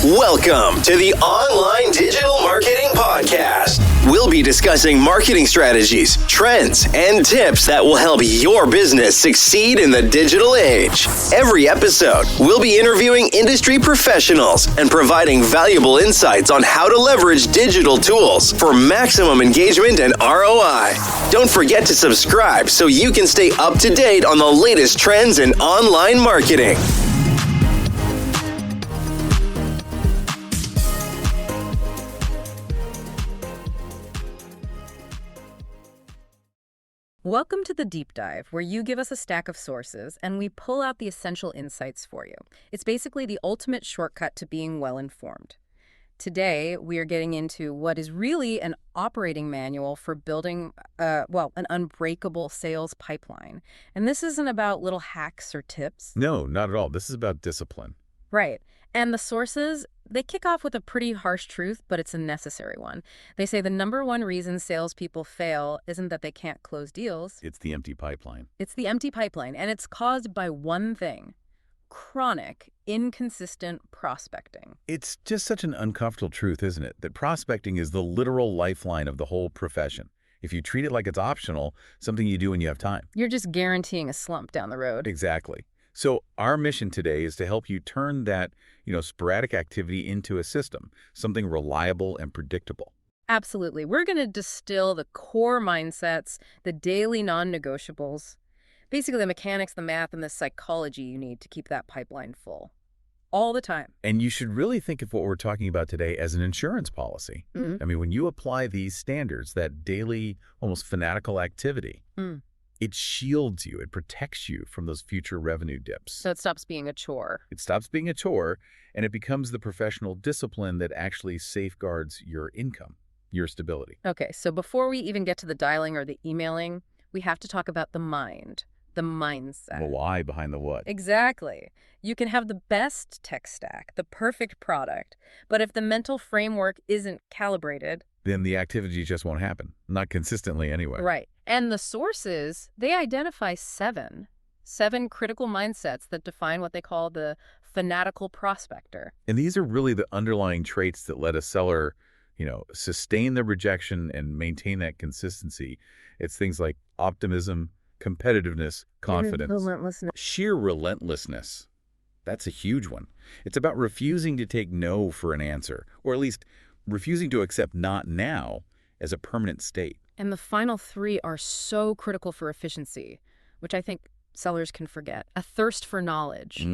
Welcome to the Online Digital Marketing Podcast. We'll be discussing marketing strategies, trends, and tips that will help your business succeed in the digital age. Every episode, we'll be interviewing industry professionals and providing valuable insights on how to leverage digital tools for maximum engagement and ROI. Don't forget to subscribe so you can stay up to date on the latest trends in online marketing. Welcome to the Deep Dive, where you give us a stack of sources and we pull out the essential insights for you. It's basically the ultimate shortcut to being well-informed. Today, we are getting into what is really an operating manual for building, an unbreakable sales pipeline. And this isn't about little hacks or tips. No, not at all. This is about discipline. Right. And the sources, they kick off with a pretty harsh truth, but it's a necessary one. They say the number one reason salespeople fail isn't that they can't close deals. It's the empty pipeline. It's the empty pipeline, and it's caused by one thing: chronic, inconsistent prospecting. It's just such an uncomfortable truth, isn't it? That prospecting is the literal lifeline of the whole profession. If you treat it like it's optional, something you do when you have time. You're just guaranteeing a slump down the road. Exactly. So our mission today is to help you turn that, sporadic activity into a system, something reliable and predictable. Absolutely. We're going to distill the core mindsets, the daily non-negotiables, basically the mechanics, the math, and the psychology you need to keep that pipeline full all the time. And you should really think of what we're talking about today as an insurance policy. Mm-hmm. I mean, when you apply these standards, that daily, almost fanatical activity, it shields you, it protects you from those future revenue dips. So it stops being a chore. It stops being a chore, and it becomes the professional discipline that actually safeguards your income, your stability. Okay, so before we even get to the dialing or the emailing, we have to talk about the mind, the mindset. The why behind the what. Exactly. You can have the best tech stack, the perfect product, but if the mental framework isn't calibrated, then the activity just won't happen. Not consistently anyway. Right. And the sources, they identify seven critical mindsets that define what they call the fanatical prospector. And these are really the underlying traits that let a seller, sustain the rejection and maintain that consistency. It's things like optimism, competitiveness, confidence, Relentlessness. sheer relentlessness. That's a huge one. It's about refusing to take no for an answer, or at least refusing to accept not now as a permanent state. And the final three are so critical for efficiency, which I think sellers can forget. A thirst for knowledge.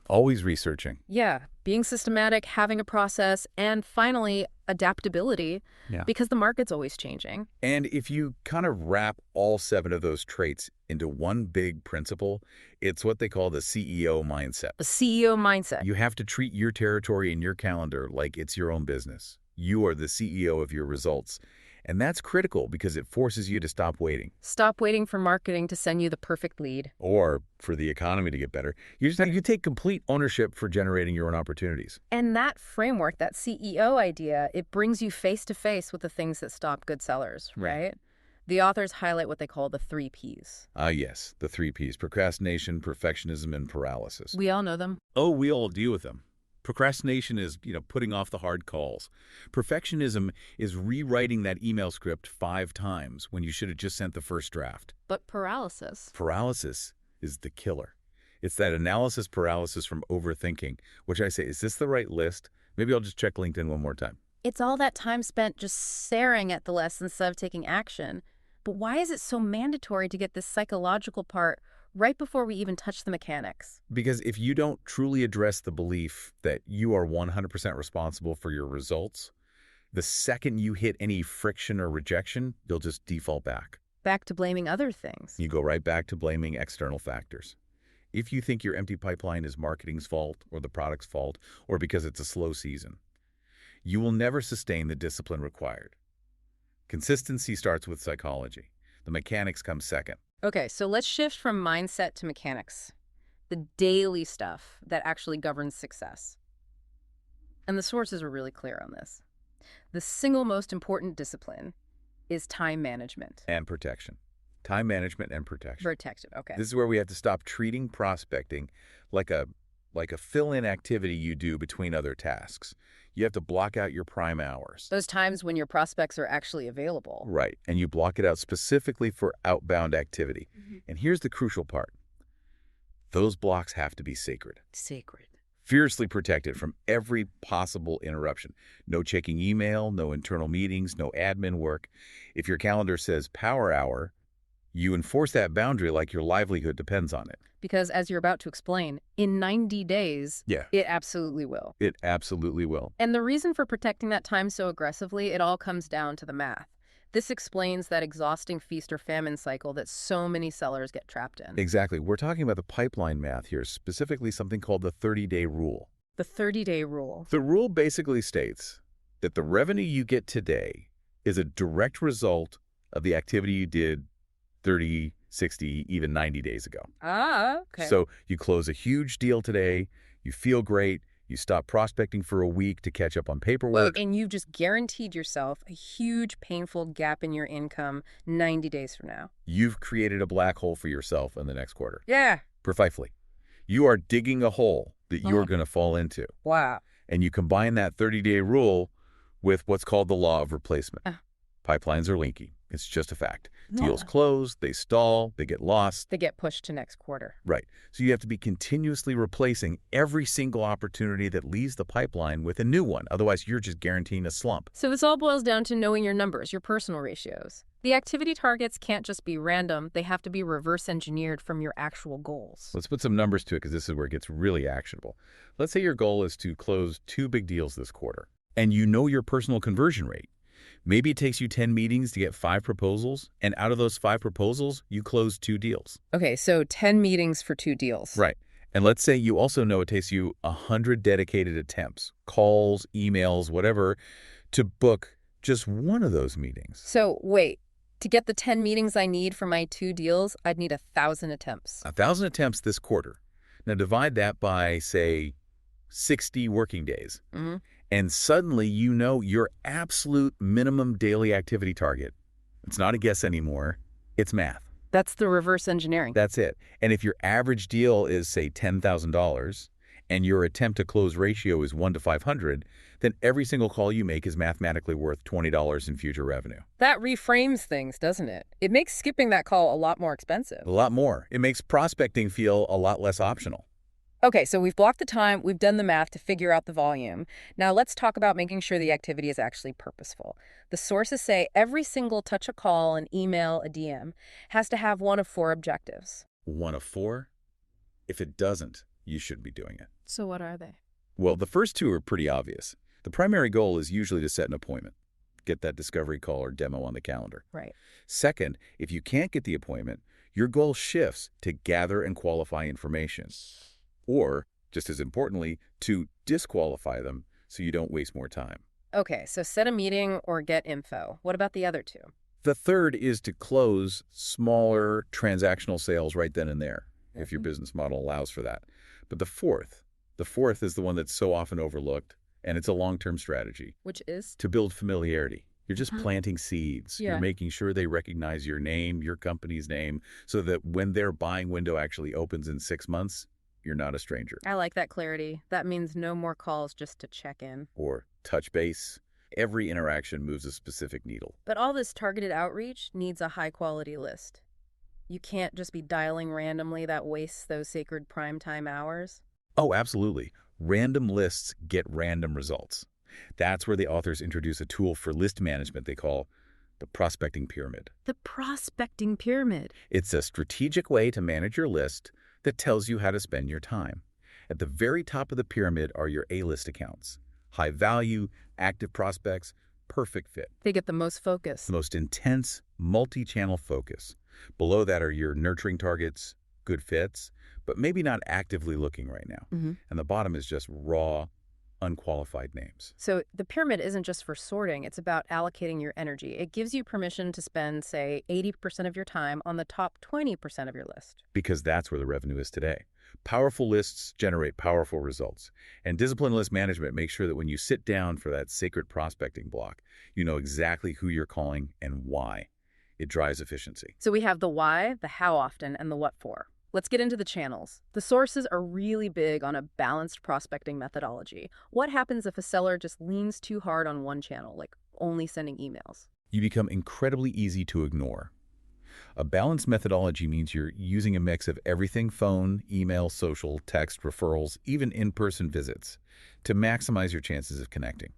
Always researching. Yeah, being systematic, having a process, and finally, adaptability, because the market's always changing. And if you kind of wrap all 7 of those traits into one big principle, it's what they call the CEO mindset. The CEO mindset. You have to treat your territory and your calendar like it's your own business. You are the CEO of your results. And that's critical because it forces you to stop waiting. Stop waiting for marketing to send you the perfect lead. Or for the economy to get better. You take complete ownership for generating your own opportunities. And that framework, that CEO idea, it brings you face to face with the things that stop good sellers, right? The authors highlight what they call the 3 Ps. Yes, the 3 Ps: procrastination, perfectionism, and paralysis. We all know them. Oh, we all deal with them. Procrastination is, putting off the hard calls. Perfectionism is rewriting that email script 5 times when you should have just sent the first draft. But paralysis. Paralysis is the killer. It's that analysis paralysis from overthinking, which I say, is this the right list? Maybe I'll just check LinkedIn one more time. It's all that time spent just staring at the list instead of taking action. But why is it so mandatory to get this psychological part right before we even touch the mechanics? Because if you don't truly address the belief that you are 100% responsible for your results, the second you hit any friction or rejection, you'll just default back. Back to blaming other things. You go right back to blaming external factors. If you think your empty pipeline is marketing's fault or the product's fault or because it's a slow season, you will never sustain the discipline required. Consistency starts with psychology. The mechanics come second. Okay, so let's shift from mindset to mechanics. The daily stuff that actually governs success. And the sources are really clear on this. The single most important discipline is time management. And protection. Time management and protection. Protection, okay. This is where we have to stop treating prospecting like a like a fill-in activity you do between other tasks. You have to block out your prime hours. Those times when your prospects are actually available. Right, and you block it out specifically for outbound activity. And here's the crucial part. Those blocks have to be sacred. Sacred. Fiercely protected from every possible interruption. No checking email, no internal meetings, no admin work. If your calendar says power hour, you enforce that boundary like your livelihood depends on it. Because as you're about to explain, in 90 days, it absolutely will. It absolutely will. And the reason for protecting that time so aggressively, it all comes down to the math. This explains that exhausting feast or famine cycle that so many sellers get trapped in. Exactly. We're talking about the pipeline math here, specifically something called the 30-day rule. The 30-day rule. The rule basically states that the revenue you get today is a direct result of the activity you did 30, 60, even 90 days ago. Ah, okay. So you close a huge deal today, you feel great, you stop prospecting for a week to catch up on paperwork. And you've just guaranteed yourself a huge, painful gap in your income 90 days from now. You've created a black hole for yourself in the next quarter. Yeah. Precisely. You are digging a hole that you're going to fall into. Wow. And you combine that 30-day rule with what's called the law of replacement. Pipelines are leaky. It's just a fact. Deals close, they stall, they get lost. They get pushed to next quarter. Right. So you have to be continuously replacing every single opportunity that leaves the pipeline with a new one. Otherwise, you're just guaranteeing a slump. So this all boils down to knowing your numbers, your personal ratios. The activity targets can't just be random. They have to be reverse engineered from your actual goals. Let's put some numbers to it because this is where it gets really actionable. Let's say your goal is to close 2 big deals this quarter, and you know your personal conversion rate. Maybe it takes you 10 meetings to get 5 proposals, and out of those 5 proposals, you close 2 deals. Okay, so 10 meetings for 2 deals. Right. And let's say you also know it takes you 100 dedicated attempts, calls, emails, whatever, to book just one of those meetings. So wait, to get the 10 meetings I need for my 2 deals, I'd need 1,000 attempts. 1,000 attempts this quarter. Now divide that by, say, 60 working days. And suddenly you know your absolute minimum daily activity target. It's not a guess anymore. It's math. That's the reverse engineering. That's it. And if your average deal is, say, $10,000 and your attempt to close ratio is 1 to 500, then every single call you make is mathematically worth $20 in future revenue. That reframes things, doesn't it? It makes skipping that call a lot more expensive. A lot more. It makes prospecting feel a lot less optional. Okay, so we've blocked the time, we've done the math to figure out the volume. Now let's talk about making sure the activity is actually purposeful. The sources say every single touch a call, an email, a DM has to have one of 4 objectives. 1 of 4? If it doesn't, you shouldn't be doing it. So what are they? Well, the first 2 are pretty obvious. The primary goal is usually to set an appointment, get that discovery call or demo on the calendar. Right. Second, if you can't get the appointment, your goal shifts to gather and qualify information. Or, just as importantly, to disqualify them so you don't waste more time. Okay, so set a meeting or get info. What about the other 2? The third is to close smaller transactional sales right then and there, if your business model allows for that. But the fourth is the one that's so often overlooked, and it's a long-term strategy. Which is? To build familiarity. You're just planting seeds. Yeah. You're making sure they recognize your name, your company's name, so that when their buying window actually opens in 6 months, you're not a stranger. I like that clarity. That means no more calls just to check in. Or touch base. Every interaction moves a specific needle. But all this targeted outreach needs a high-quality list. You can't just be dialing randomly. That wastes those sacred primetime hours. Oh, absolutely. Random lists get random results. That's where the authors introduce a tool for list management they call the prospecting pyramid. The prospecting pyramid. It's a strategic way to manage your list that tells you how to spend your time. At the very top of the pyramid are your A-list accounts. High value, active prospects, perfect fit. They get the most focus. The most intense, multi-channel focus. Below that are your nurturing targets, good fits, but maybe not actively looking right now. And the bottom is just raw, unqualified names. So the pyramid isn't just for sorting, it's about allocating your energy. It gives you permission to spend, say, 80% of your time on the top 20% of your list. Because that's where the revenue is today. Powerful lists generate powerful results. And disciplined list management makes sure that when you sit down for that sacred prospecting block, you know exactly who you're calling and why. It drives efficiency. So we have the why, the how often, and the what for. Let's get into the channels. The sources are really big on a balanced prospecting methodology. What happens if a seller just leans too hard on one channel, like only sending emails? You become incredibly easy to ignore. A balanced methodology means you're using a mix of everything: phone, email, social, text, referrals, even in-person visits, to maximize your chances of connecting.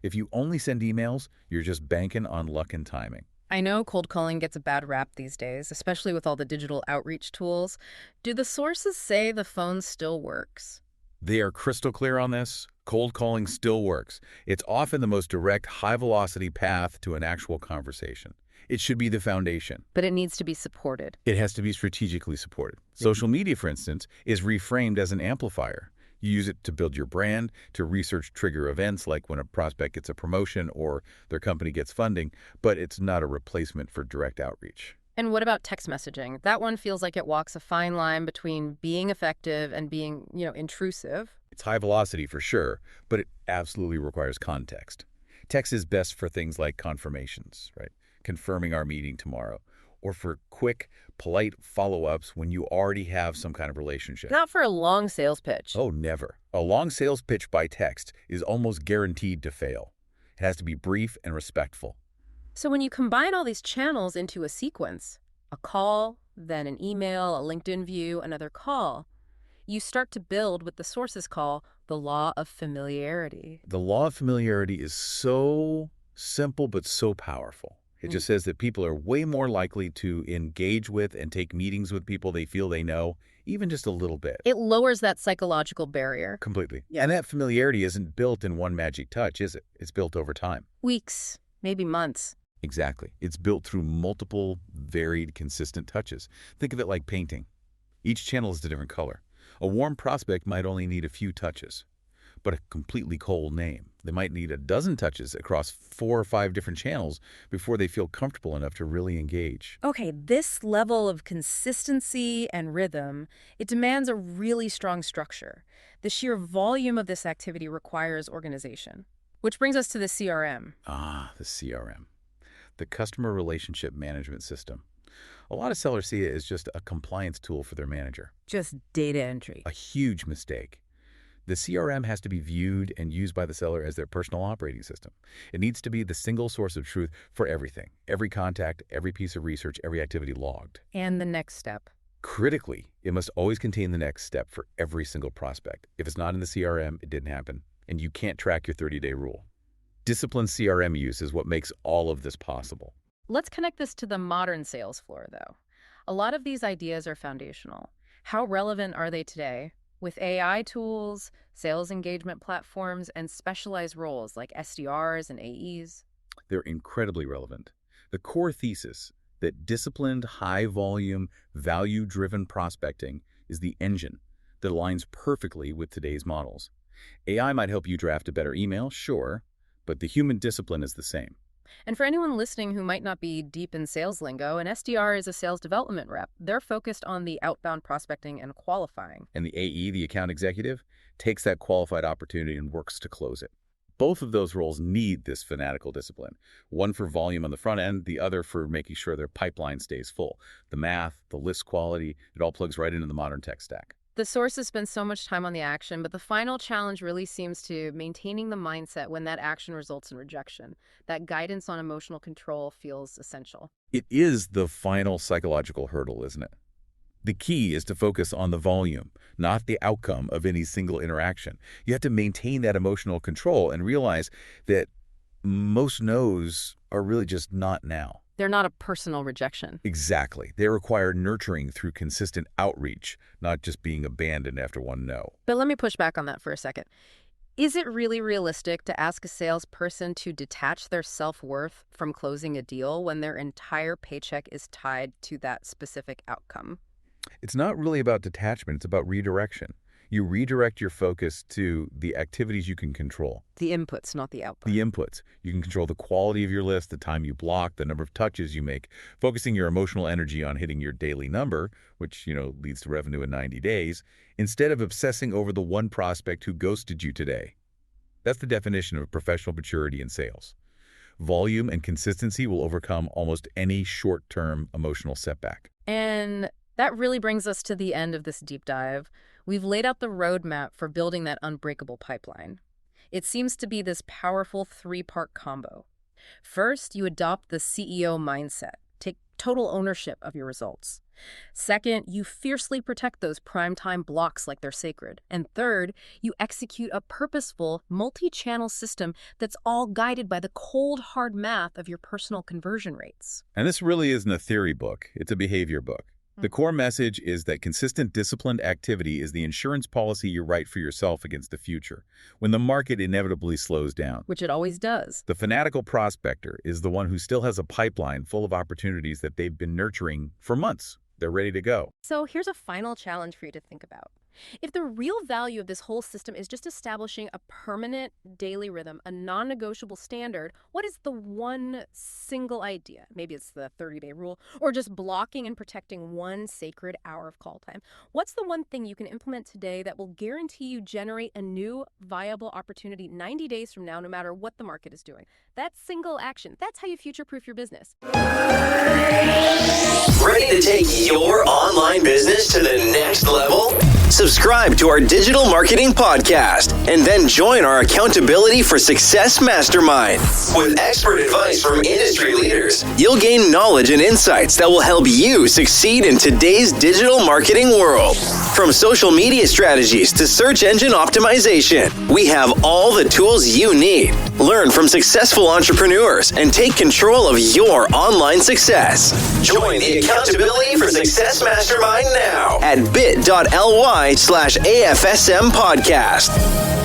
If you only send emails, you're just banking on luck and timing. I know cold calling gets a bad rap these days, especially with all the digital outreach tools. Do the sources say the phone still works? They are crystal clear on this. Cold calling still works. It's often the most direct, high-velocity path to an actual conversation. It should be the foundation. But it needs to be supported. It has to be strategically supported. Social media, for instance, is reframed as an amplifier. You use it to build your brand, to research trigger events like when a prospect gets a promotion or their company gets funding, but it's not a replacement for direct outreach. And what about text messaging? That one feels like it walks a fine line between being effective and being, intrusive. It's high velocity for sure, but it absolutely requires context. Text is best for things like confirmations, right? Confirming our meeting tomorrow, or for quick, polite follow-ups when you already have some kind of relationship. Not for a long sales pitch. Oh, never. A long sales pitch by text is almost guaranteed to fail. It has to be brief and respectful. So when you combine all these channels into a sequence, a call, then an email, a LinkedIn view, another call, you start to build what the sources call the law of familiarity. The law of familiarity is so simple but so powerful. It just says that people are way more likely to engage with and take meetings with people they feel they know, even just a little bit. It lowers that psychological barrier. Completely. And that familiarity isn't built in one magic touch, is it? It's built over time. Weeks, maybe months. Exactly. It's built through multiple, varied, consistent touches. Think of it like painting. Each channel is a different color. A warm prospect might only need a few touches, but a completely cold name, they might need a dozen touches across 4 or 5 different channels before they feel comfortable enough to really engage. Okay, this level of consistency and rhythm, it demands a really strong structure. The sheer volume of this activity requires organization. Which brings us to the CRM. The CRM. The Customer Relationship Management System. A lot of sellers see it as just a compliance tool for their manager. Just data entry. A huge mistake. The CRM has to be viewed and used by the seller as their personal operating system. It needs to be the single source of truth for everything, every contact, every piece of research, every activity logged. And the next step. Critically, it must always contain the next step for every single prospect. If it's not in the CRM, it didn't happen, and you can't track your 30-day rule. Disciplined CRM use is what makes all of this possible. Let's connect this to the modern sales floor, though. A lot of these ideas are foundational. How relevant are they today? With AI tools, sales engagement platforms, and specialized roles like SDRs and AEs. They're incredibly relevant. The core thesis that disciplined, high-volume, value-driven prospecting is the engine that aligns perfectly with today's models. AI might help you draft a better email, sure, but the human discipline is the same. And for anyone listening who might not be deep in sales lingo, an SDR is a sales development rep. They're focused on the outbound prospecting and qualifying. And the AE, the account executive, takes that qualified opportunity and works to close it. Both of those roles need this fanatical discipline. One for volume on the front end, the other for making sure their pipeline stays full. The math, the list quality, it all plugs right into the modern tech stack. The sources spend so much time on the action, but the final challenge really seems to maintaining the mindset when that action results in rejection. That guidance on emotional control feels essential. It is the final psychological hurdle, isn't it? The key is to focus on the volume, not the outcome of any single interaction. You have to maintain that emotional control and realize that most no's are really just not now. They're not a personal rejection. Exactly. They require nurturing through consistent outreach, not just being abandoned after one no. But let me push back on that for a second. Is it really realistic to ask a salesperson to detach their self-worth from closing a deal when their entire paycheck is tied to that specific outcome? It's not really about detachment. It's about redirection. You redirect your focus to the activities you can control. The inputs, not the outputs. The inputs. You can control the quality of your list, the time you block, the number of touches you make, focusing your emotional energy on hitting your daily number, which, leads to revenue in 90 days, instead of obsessing over the one prospect who ghosted you today. That's the definition of professional maturity in sales. Volume and consistency will overcome almost any short-term emotional setback. And That really brings us to the end of this deep dive. We've laid out the roadmap for building that unbreakable pipeline. It seems to be this powerful three-part combo. First, you adopt the CEO mindset. Take total ownership of your results. Second, you fiercely protect those primetime blocks like they're sacred. And third, you execute a purposeful, multi-channel system that's all guided by the cold, hard math of your personal conversion rates. And this really isn't a theory book. It's a behavior book. The core message is that consistent, disciplined activity is the insurance policy you write for yourself against the future, when the market inevitably slows down. Which it always does. The fanatical prospector is the one who still has a pipeline full of opportunities that they've been nurturing for months. They're ready to go. So here's a final challenge for you to think about. If the real value of this whole system is just establishing a permanent daily rhythm, a non-negotiable standard, what is the one single idea? Maybe it's the 30-day rule, or just blocking and protecting one sacred hour of call time. What's the one thing you can implement today that will guarantee you generate a new viable opportunity 90 days from now, no matter what the market is doing? That single action, that's how you future-proof your business. Ready to take your online business to the next level? Subscribe to our digital marketing podcast and then join our Accountability for Success Mastermind. With expert advice from industry leaders, you'll gain knowledge and insights that will help you succeed in today's digital marketing world. From social media strategies to search engine optimization, we have all the tools you need. Learn from successful entrepreneurs and take control of your online success. Join the Accountability for Success Mastermind now at bit.ly/AFSM podcast.